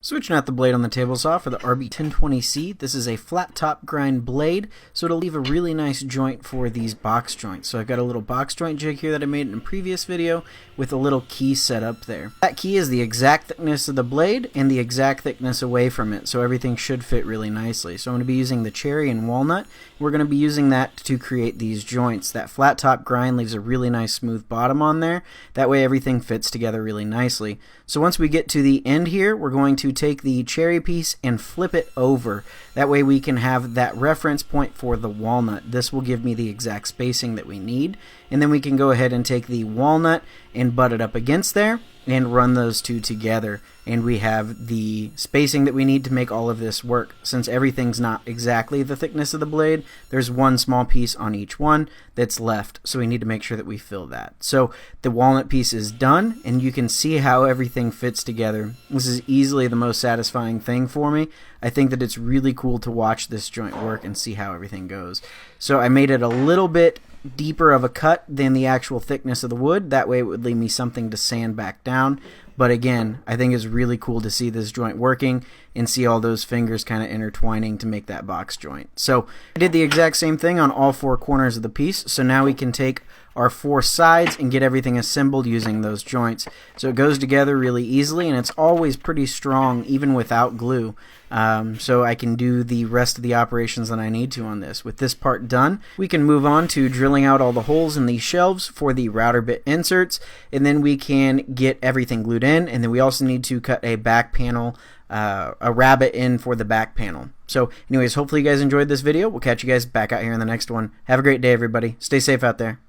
Switching out the blade on the table saw for the RB1020C. This is a flat top grind blade, so it'll leave a really nice joint for these box joints. So I've got a little box joint jig here that I made in a previous video with a little key set up there. That key is the exact thickness of the blade and the exact thickness away from it, so everything should fit really nicely. So I'm going to be using the cherry and walnut. We're going to be using that to create these joints. That flat top grind leaves a really nice smooth bottom on there. That way everything fits together really nicely. So once we get to the end here, we're going to take the cherry piece and flip it over. That way we can have that reference point for the walnut. This will give me the exact spacing that we need. And then we can go ahead and take the walnut and butt it up against there and run those two together. And we have the spacing that we need to make all of this work. Since everything's not exactly the thickness of the blade, there's one small piece on each one that's left. So we need to make sure that we fill that. So the walnut piece is done, and you can see how everything fits together. This is easily the most satisfying thing for me. I think that it's really cool to watch this joint work and see how everything goes. So I made it a little bit deeper of a cut than the actual thickness of the wood. That way it would leave me something to sand back down. But again, I think it's really cool to see this joint working and see all those fingers kind of intertwining to make that box joint. So I did the exact same thing on all four corners of the piece. So now we can take our four sides and get everything assembled using those joints. So it goes together really easily, and it's always pretty strong even without glue. So I can do the rest of the operations that I need to on this. With this part done, we can move on to drilling out all the holes in these shelves for the router bit inserts, and then we can get everything glued in, and then we also need to cut a back panel, a rabbet in for the back panel. So anyways, hopefully you guys enjoyed this video. We'll catch you guys back out here in the next one. Have a great day, everybody. Stay safe out there.